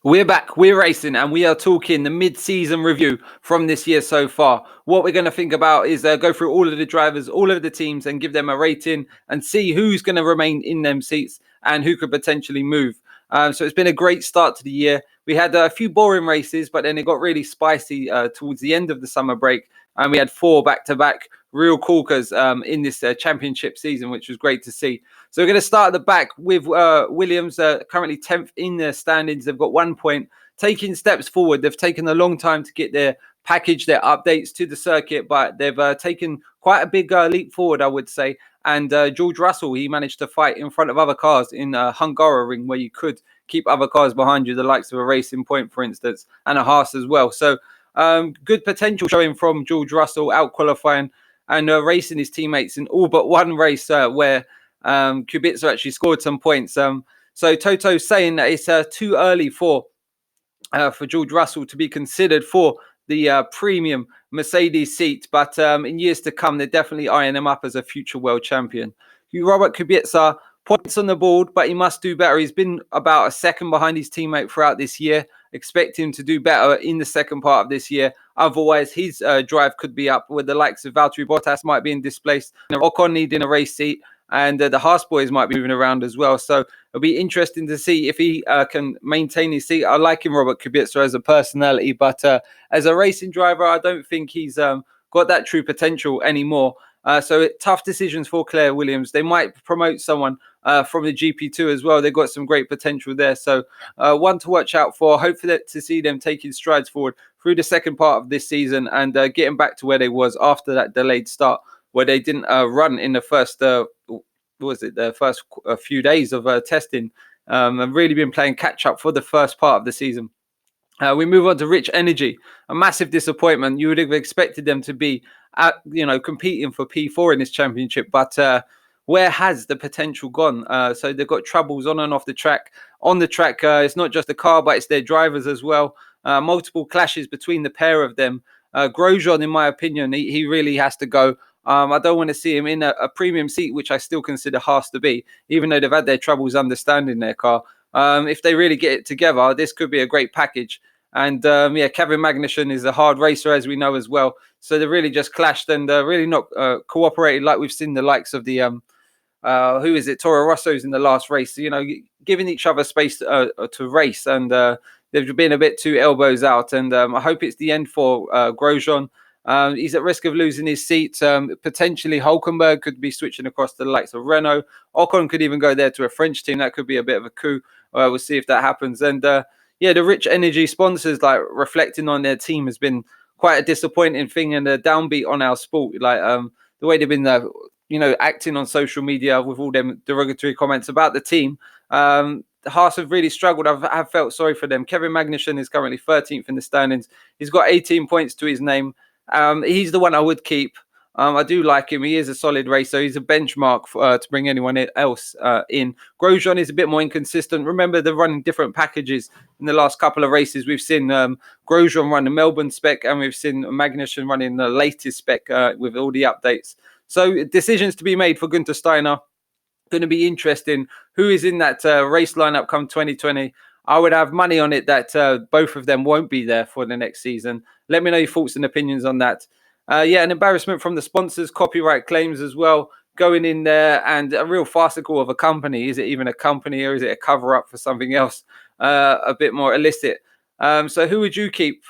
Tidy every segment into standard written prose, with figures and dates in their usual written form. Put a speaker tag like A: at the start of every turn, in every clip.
A: We're back, we're racing, and we are talking the mid-season review from this year so far. What we're going to think about is go through all of the drivers, all of the teams, and give them a rating and see who's going to remain in them seats and who could potentially move. So it's been a great start to the year. We had a few boring races, but then it got really spicy towards the end of the summer break. And we had 4 back-to-back real corkers in this championship season, which was great to see. So we're going to start at the back with Williams, currently 10th in the standings. They've got 1 point, taking steps forward. They've taken a long time to get their package, their updates to the circuit, but they've taken quite a big leap forward, I would say. And George Russell, he managed to fight in front of other cars in Hungaroring, where you could keep other cars behind you, the likes of a Racing Point, for instance, and a HAAS as well. So good potential showing from George Russell, out qualifying and racing his teammates in all but one race where Kubica actually scored some points. So Toto's saying that it's too early for George Russell to be considered for the premium Mercedes seat, but in years to come, they're definitely eyeing him up as a future world champion. Robert Kubica, points on the board, but he must do better. He's been about a second behind his teammate throughout this year. Expect him to do better in the second part of this year. Otherwise, his drive could be up, with the likes of Valtteri Bottas might be in displaced, Ocon needing a race seat, and the Haas boys might be moving around as well. So it'll be interesting to see if he can maintain his seat. I like him, Robert Kubica, as a personality, but as a racing driver, I don't think he's got that true potential anymore. So tough decisions for Claire Williams. They might promote someone from the GP2 as well. They've got some great potential there. So one to watch out for. Hopefully to see them taking strides forward through the second part of this season and getting back to where they was after that delayed start, where they didn't run in the first, the first few days of testing, and really been playing catch up for the first part of the season. We move on to Rich Energy, a massive disappointment. You would have expected them to be, competing for P4 in this championship, but where has the potential gone? So they've got troubles on and off the track. On the track, it's not just the car, but it's their drivers as well. Multiple clashes between the pair of them. Grosjean, in my opinion, he really has to go. I don't want to see him in a premium seat, which I still consider Haas to be, even though they've had their troubles understanding their car. If they really get it together, this could be a great package. And Kevin Magnussen is a hard racer, as we know as well. So they really just clashed and really not cooperated like we've seen the likes of the Toro Rosso's in the last race. So, giving each other space to race, and they've been a bit too elbows out. And I hope it's the end for Grosjean. He's at risk of losing his seat. Potentially Hulkenberg could be switching across to the likes of Renault. Ocon could even go there to a French team. That could be a bit of a coup. We'll see if that happens. And the Rich Energy sponsors, like, reflecting on their team has been quite a disappointing thing, and a downbeat on our sport. Like the way they've been, acting on social media with all them derogatory comments about the team. The Haas have really struggled. I've felt sorry for them. Kevin Magnussen is currently 13th in the standings. He's got 18 points to his name. He's the one I would keep. I do like him. He is a solid racer. He's a benchmark to bring anyone else in. Grosjean is a bit more inconsistent. Remember, they're running different packages in the last couple of races. We've seen Grosjean run the Melbourne spec, and we've seen Magnussen running the latest spec with all the updates. So decisions to be made for Günther Steiner. Going to be interesting. Who is in that race lineup come 2020? I would have money on it that both of them won't be there for the next season. Let me know your thoughts and opinions on that. An embarrassment from the sponsors, copyright claims as well, going in there, and a real farcical of a company. Is it even a company, or is it a cover-up for something else a bit more illicit? So who would you keep?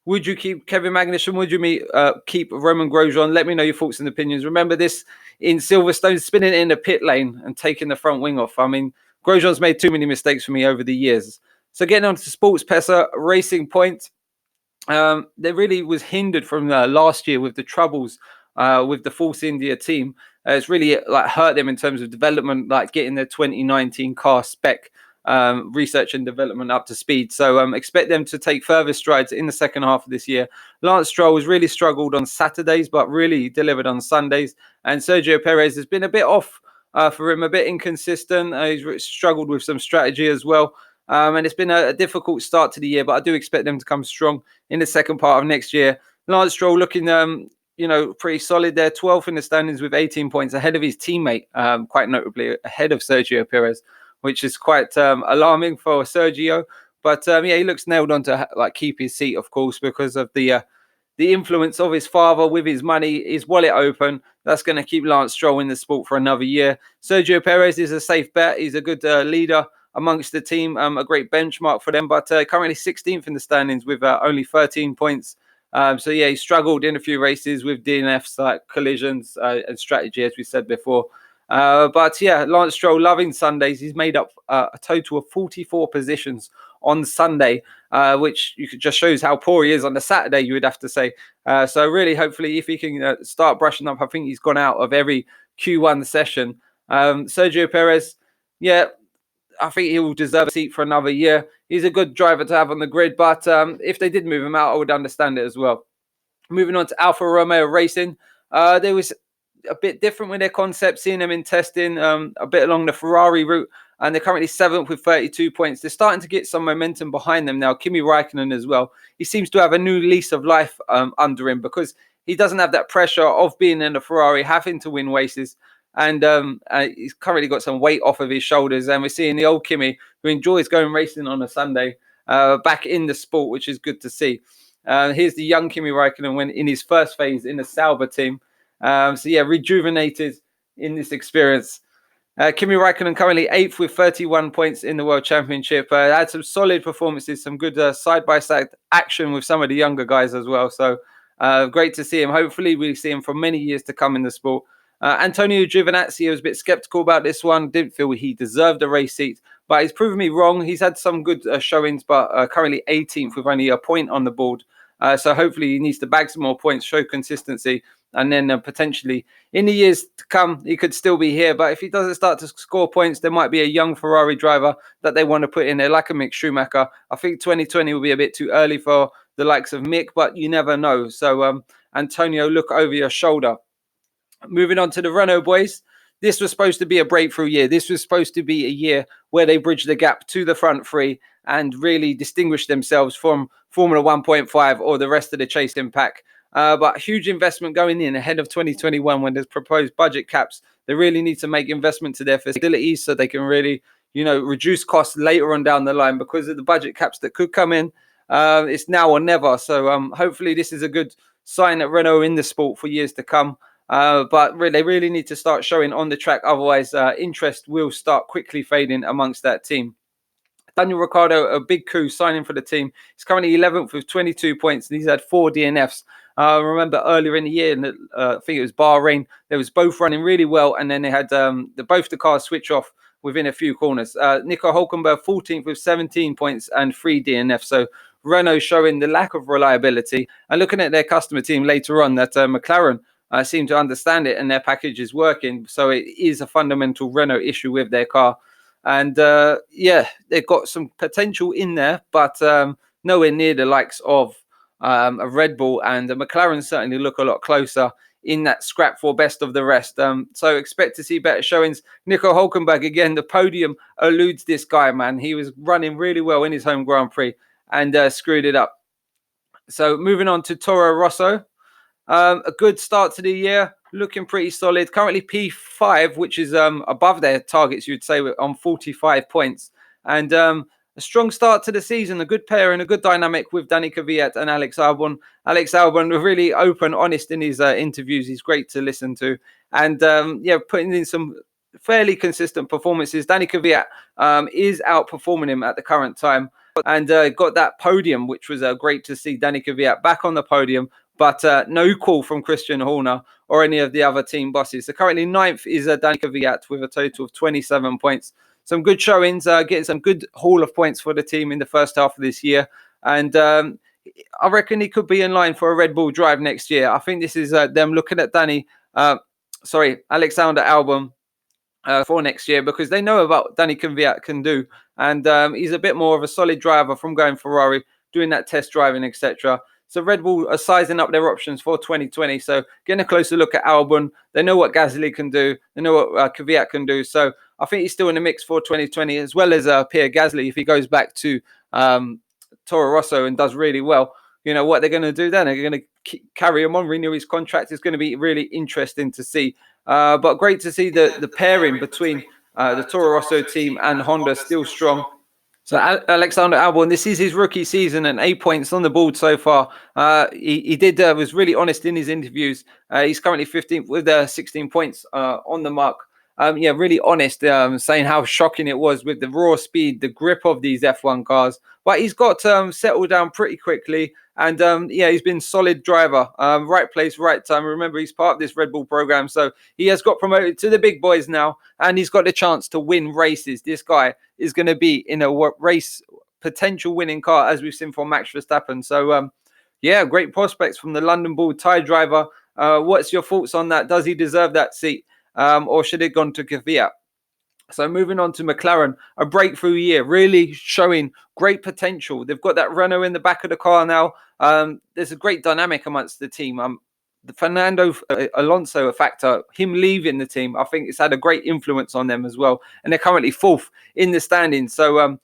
A: Would you keep Kevin Magnussen? Would you keep Romain Grosjean? Let me know your thoughts and opinions. Remember this in Silverstone, spinning in the pit lane and taking the front wing off. I mean, Grosjean's made too many mistakes for me over the years. So getting on to Sports Pesa, Racing Point. They really was hindered from last year with the troubles with the Force India team. It's really hurt them in terms of development, like getting their 2019 car spec research and development up to speed. So expect them to take further strides in the second half of this year. Lance Stroll has really struggled on Saturdays, but really delivered on Sundays. And Sergio Perez has been a bit off for him, a bit inconsistent. He's struggled with some strategy as well. And it's been a difficult start to the year, but I do expect them to come strong in the second part of next year. Lance Stroll looking, pretty solid there, 12th in the standings with 18 points, ahead of his teammate, quite notably ahead of Sergio Perez, which is quite alarming for Sergio. But yeah, he looks nailed on to like keep his seat, of course, because of the influence of his father with his money, his wallet open. That's going to keep Lance Stroll in the sport for another year. Sergio Perez is a safe bet. He's a good leader amongst the team, a great benchmark for them, but currently 16th in the standings with only 13 points. So yeah, he struggled in a few races with DNFs like collisions and strategy, as we said before. But yeah, Lance Stroll loving Sundays. He's made up a total of 44 positions on Sunday, which just shows how poor he is on the Saturday, you would have to say. So really, hopefully, if he can start brushing up, I think he's gone out of every Q1 session. Sergio Perez, yeah, I think he will deserve a seat for another year. He's a good driver to have on the grid, but if they did move him out, I would understand it as well. Moving on to Alfa Romeo Racing, there was a bit different with their concept, seeing them in testing a bit along the Ferrari route, and they're currently 7th with 32 points. They're starting to get some momentum behind them now. Kimi Räikkönen as well. He seems to have a new lease of life under him, because he doesn't have that pressure of being in a Ferrari, having to win races. And he's currently got some weight off of his shoulders. And we're seeing the old Kimi, who enjoys going racing on a Sunday, back in the sport, which is good to see. Here's the young Kimi Räikkönen when in his first phase in the Sauber team. So yeah, rejuvenated in this experience. Kimi Räikkönen currently 8th with 31 points in the World Championship. Had some solid performances, some good side-by-side action with some of the younger guys as well. So great to see him. Hopefully we see him for many years to come in the sport. Antonio Giovinazzi, I was a bit skeptical about this one. Didn't feel he deserved a race seat, but he's proven me wrong. He's had some good showings, but currently 18th with only a point on the board. So hopefully he needs to bag some more points, show consistency, and then potentially in the years to come, he could still be here. But if he doesn't start to score points, there might be a young Ferrari driver that they want to put in there, like a Mick Schumacher. I think 2020 will be a bit too early for the likes of Mick, but you never know. So Antonio, look over your shoulder. Moving on to the Renault boys. This was supposed to be a breakthrough year. This was supposed to be a year where they bridge the gap to the front three and really distinguish themselves from Formula 1.5 or the rest of the chasing pack. But huge investment going in ahead of 2021 when there's proposed budget caps. They really need to make investment to their facilities so they can really, reduce costs later on down the line because of the budget caps that could come in. It's now or never. So hopefully this is a good sign that Renault are in the sport for years to come. But they really need to start showing on the track. Otherwise, interest will start quickly fading amongst that team. Daniel Ricciardo, a big coup signing for the team. He's currently 11th with 22 points, and he's had 4 DNFs. Remember earlier in the year, I think it was Bahrain, they was both running really well, and then they had both the cars switch off within a few corners. Nico Hülkenberg, 14th with 17 points and 3 DNFs. So Renault showing the lack of reliability. And looking at their customer team later on, that McLaren seem to understand it and their package is working. So it is a fundamental Renault issue with their car. And yeah, they've got some potential in there, but nowhere near the likes of a Red Bull, and the McLaren certainly look a lot closer in that scrap for best of the rest. So expect to see better showings. Nico Hülkenberg, again, the podium eludes this guy, man. He was running really well in his home Grand Prix and screwed it up. So moving on to Toro Rosso. A good start to the year, looking pretty solid. Currently P5, which is above their targets, you'd say, on 45 points. And a strong start to the season, a good pair and a good dynamic with Dani Kvyat and Alex Albon. Alex Albon was really open, honest in his interviews. He's great to listen to. And yeah, putting in some fairly consistent performances. Dani Kvyat is outperforming him at the current time. And got that podium, which was great to see Dani Kvyat back on the podium. But no call from Christian Horner or any of the other team bosses. So currently 9th is Dani Kvyat with a total of 27 points. Some good showings, getting some good haul of points for the team in the first half of this year. And I reckon he could be in line for a Red Bull drive next year. I think this is them looking at Alexander Albon for next year, because they know about Dani Kvyat can do. And he's a bit more of a solid driver from going Ferrari, doing that test driving, etc. So Red Bull are sizing up their options for 2020. So getting a closer look at Albon. They know what Gasly can do. They know what Kvyat can do. So I think he's still in the mix for 2020, as well as Pierre Gasly. If he goes back to Toro Rosso and does really well, you know what they're going to do then? They're going to carry him on, renew his contract. It's going to be really interesting to see. But great to see the pairing between the Toro Rosso team and Honda still strong. So Alexander Albon, this is his rookie season and 8 points on the board so far. He was really honest in his interviews. He's currently 15th with 16 points on the mark. Yeah, really honest, saying how shocking it was with the raw speed, the grip of these F1 cars. But he's got settled down pretty quickly. And yeah, he's been solid driver. Right place, right time. Remember, he's part of this Red Bull program. So he has got promoted to the big boys now. And he's got the chance to win races. This guy is going to be in a race potential winning car, as we've seen from Max Verstappen. So, yeah, great prospects from the London Bull Thai driver. What's your thoughts on that? Does he deserve that seat? Or should it have gone to Kvyat? So moving on to McLaren, a breakthrough year, really showing great potential. They've got that Renault in the back of the car now. There's a great dynamic amongst the team. The Fernando Alonso factor, him leaving the team, I think it's had a great influence on them as well. And they're currently fourth in the standings. So,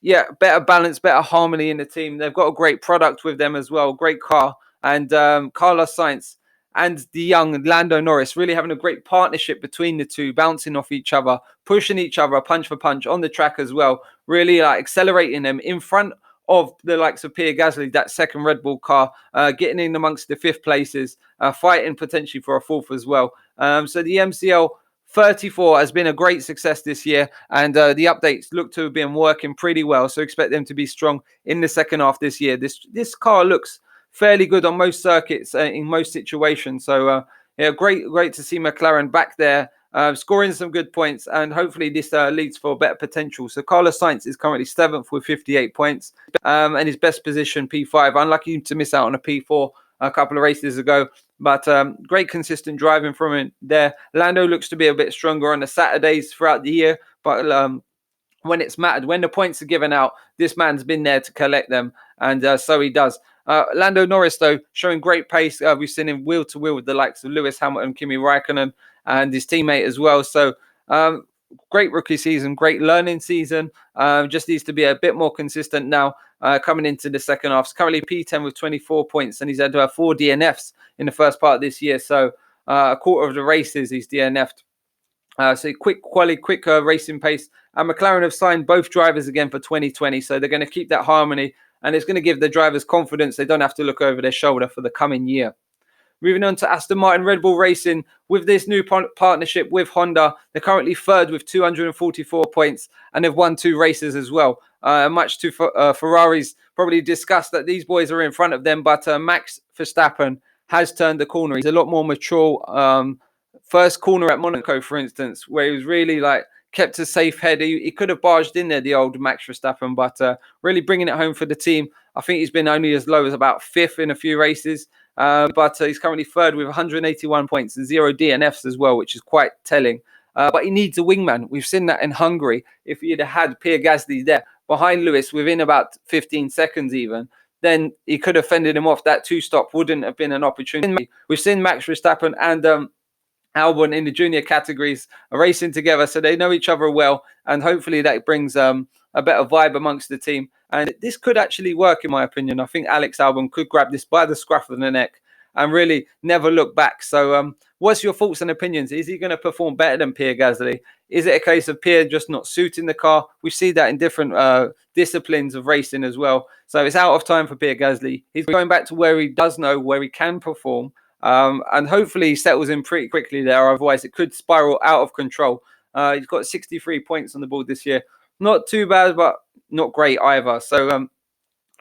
A: yeah, better balance, better harmony in the team. They've got a great product with them as well, great car. And Carlos Sainz and the young Lando Norris really having a great partnership between the two, bouncing off each other, pushing each other punch for punch on the track as well, really accelerating them in front of the likes of Pierre Gasly, that second Red Bull car, getting in amongst the fifth places, fighting potentially for a fourth as well. So the MCL 34 has been a great success this year, and the updates look to have been working pretty well. So expect them to be strong in the second half this year. This car looks fairly good on most circuits in most situations. So yeah, great to see McLaren back there, scoring some good points, and hopefully this leads for better potential. So Carlos Sainz is currently 7th with 58 points, and his best position P5. Unlucky to miss out on a P4 a couple of races ago, but great consistent driving from him there. Lando looks to be a bit stronger on the Saturdays throughout the year, but when it's mattered, when the points are given out, this man's been there to collect them, and so he does. Lando Norris, though, showing great pace. We've seen him wheel to wheel with the likes of Lewis Hamilton, Kimi Raikkonen, and his teammate as well. So great rookie season, great learning season. Just needs to be a bit more consistent now coming into the second half. He's currently P10 with 24 points, and he's had 4 DNFs in the first part of this year. So a quarter of the races he's DNF'd. So quick racing pace. And McLaren have signed both drivers again for 2020. So they're going to keep that harmony. And it's going to give the drivers confidence. They don't have to look over their shoulder for the coming year. Moving on to Aston Martin Red Bull Racing. With this new partnership with Honda, they're currently third with 244 points. And they've won 2 races as well. Much to Ferrari's probably discussed that these boys are in front of them. But Max Verstappen has turned the corner. He's a lot more mature. First corner at Monaco, for instance, where he was really kept a safe head. He could have barged in there, the old Max Verstappen, but really bringing it home for the team. I think he's been only as low as about 5th in a few races, but he's currently 3rd with 181 points and 0 DNFs as well, which is quite telling. But he needs a wingman. We've seen that in Hungary. If he'd have had Pierre Gasly there behind Lewis within about 15 seconds even, then he could have fended him off. That 2-stop wouldn't have been an opportunity. We've seen Max Verstappen and Albon in the junior categories are racing together, so they know each other well, and hopefully that brings a better vibe amongst the team. And this could actually work, in my opinion. I think Alex Albon could grab this by the scruff of the neck and really never look back. So what's your thoughts and opinions? Is he going to perform better than Pierre Gasly? Is it a case of Pierre just not suiting the car? We see that in different disciplines of racing as well. So it's out of time for Pierre Gasly. He's going back to where he does know, where he can perform. And hopefully he settles in pretty quickly there. Otherwise, it could spiral out of control. He's got 63 points on the board this year. Not too bad, but not great either. So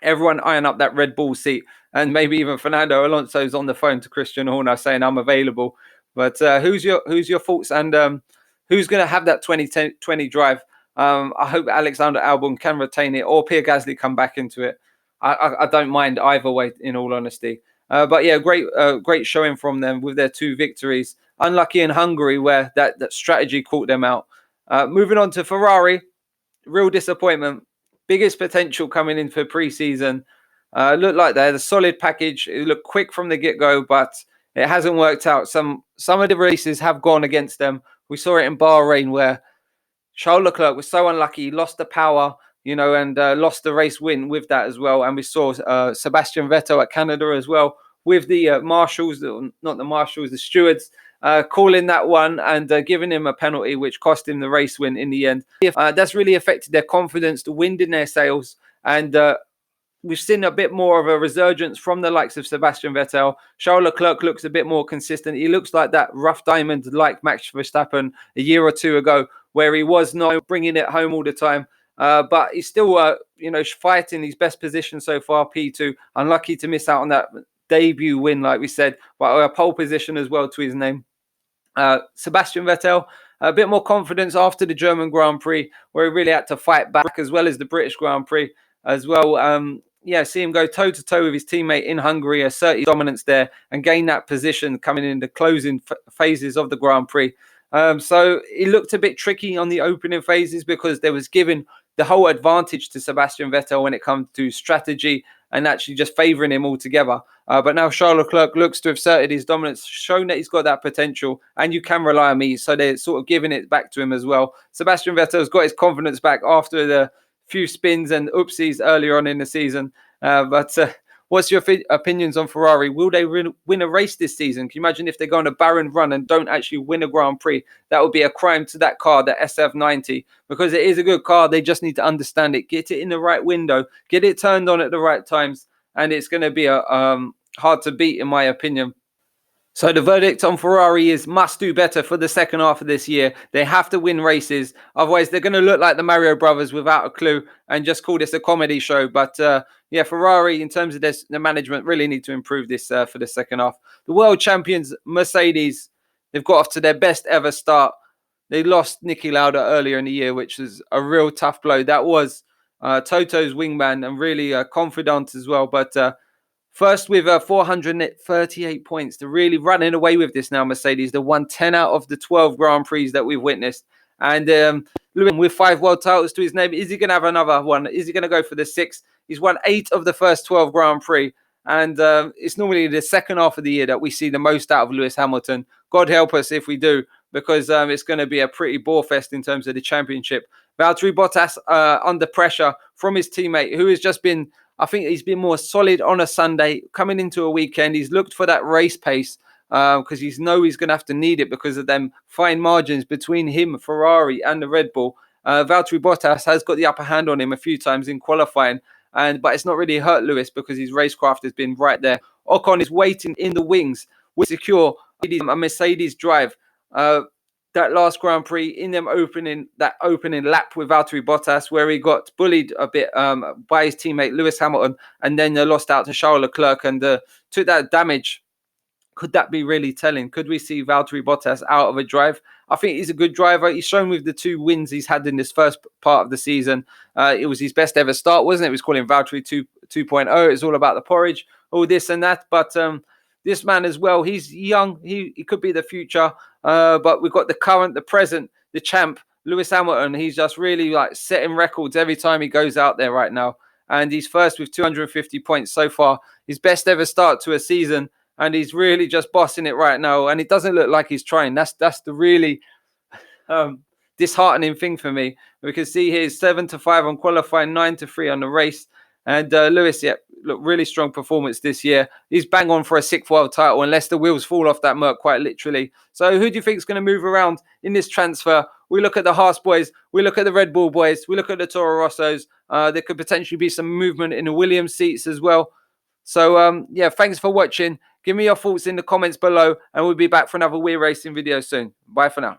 A: everyone iron up that Red Bull seat. And maybe even Fernando Alonso's on the phone to Christian Horner saying, I'm available. But who's your thoughts? And who's going to have that 2020 drive? I hope Alexander Albon can retain it, or Pierre Gasly come back into it. I don't mind either way, in all honesty. But yeah, great showing from them with their 2 victories. Unlucky in Hungary where that strategy caught them out. Moving on to Ferrari, real disappointment. Biggest potential coming in for pre-season. Looked like they had a solid package. It looked quick from the get-go, but it hasn't worked out. Some of the races have gone against them. We saw it in Bahrain where Charles Leclerc was so unlucky. He lost the power, and lost the race win with that as well. And we saw Sebastian Vettel at Canada as well with the marshals, not the marshals, the stewards calling that one and giving him a penalty, which cost him the race win in the end. That's really affected their confidence, the wind in their sails, and we've seen a bit more of a resurgence from the likes of Sebastian Vettel. Charles Leclerc looks a bit more consistent. He looks like that rough diamond like Max Verstappen a year or two ago, where he was not bringing it home all the time. But he's still, fighting his best position so far, P2. Unlucky to miss out on that debut win, like we said, but a pole position as well to his name. Sebastian Vettel, a bit more confidence after the German Grand Prix, where he really had to fight back, as well as the British Grand Prix as well. See him go toe-to-toe with his teammate in Hungary, assert his dominance there, and gain that position coming in the closing phases of the Grand Prix. So it looked a bit tricky on the opening phases because there was given the whole advantage to Sebastian Vettel when it comes to strategy and actually just favouring him altogether. But now Charles Leclerc looks to have asserted his dominance, shown that he's got that potential, and you can rely on me. So they're sort of giving it back to him as well. Sebastian Vettel's got his confidence back after the few spins and oopsies earlier on in the season. But what's your opinions on Ferrari? Will they win a race this season? Can you imagine if they go on a barren run and don't actually win a Grand Prix? That would be a crime to that car, the SF90, because it is a good car. They just need to understand it, get it in the right window, get it turned on at the right times, and it's going to be a hard to beat, in my opinion. So the verdict on Ferrari is must do better for the second half of this year. They have to win races. Otherwise, they're going to look like the Mario Brothers without a clue and just call this a comedy show. But Ferrari, in terms of the management, really need to improve this for the second half. The world champions, Mercedes, they've got off to their best ever start. They lost Niki Lauda earlier in the year, which was a real tough blow. That was Toto's wingman and really confidant as well. But first with 438 points, they're really running away with this now, Mercedes. They won 10 out of the 12 Grand Prix that we've witnessed. And with 5 world titles to his name, is he going to have another one? Is he going to go for the 6th? He's won 8 of the first 12 Grand Prix. And it's normally the second half of the year that we see the most out of Lewis Hamilton. God help us if we do, because it's going to be a pretty bore fest in terms of the championship. Valtteri Bottas under pressure from his teammate, who has just been, I think he's been more solid on a Sunday. Coming into a weekend, he's looked for that race pace because he's going to have to need it because of them fine margins between him, Ferrari, and the Red Bull. Valtteri Bottas has got the upper hand on him a few times in qualifying, but it's not really hurt Lewis because his racecraft has been right there. Ocon is waiting in the wings with secure a Mercedes drive. That last Grand Prix in them opening lap with Valtteri Bottas, where he got bullied a bit by his teammate Lewis Hamilton, and then lost out to Charles Leclerc and took that damage. Could that be really telling? Could we see Valtteri Bottas out of a drive? I think he's a good driver. He's shown with the 2 wins he's had in this first part of the season. It was his best ever start, wasn't it? It was calling Valtteri 2.0. It's all about the porridge, all this and that. But this man as well, he's young. He could be the future. But we've got the current, the present, the champ, Lewis Hamilton. He's just really like setting records every time he goes out there right now. And he's first with 250 points so far. His best ever start to a season. And he's really just bossing it right now. And it doesn't look like he's trying. That's the really disheartening thing for me. We can see here 7-5 on qualifying, 9-3 on the race. And Lewis, look, really strong performance this year. He's bang on for a 6th world title unless the wheels fall off that Merc, quite literally. So who do you think is going to move around in this transfer? We look at the Haas boys. We look at the Red Bull boys. We look at the Toro Rossos. There could potentially be some movement in the Williams seats as well. So, thanks for watching. Give me your thoughts in the comments below, and we'll be back for another We're Racing video soon. Bye for now.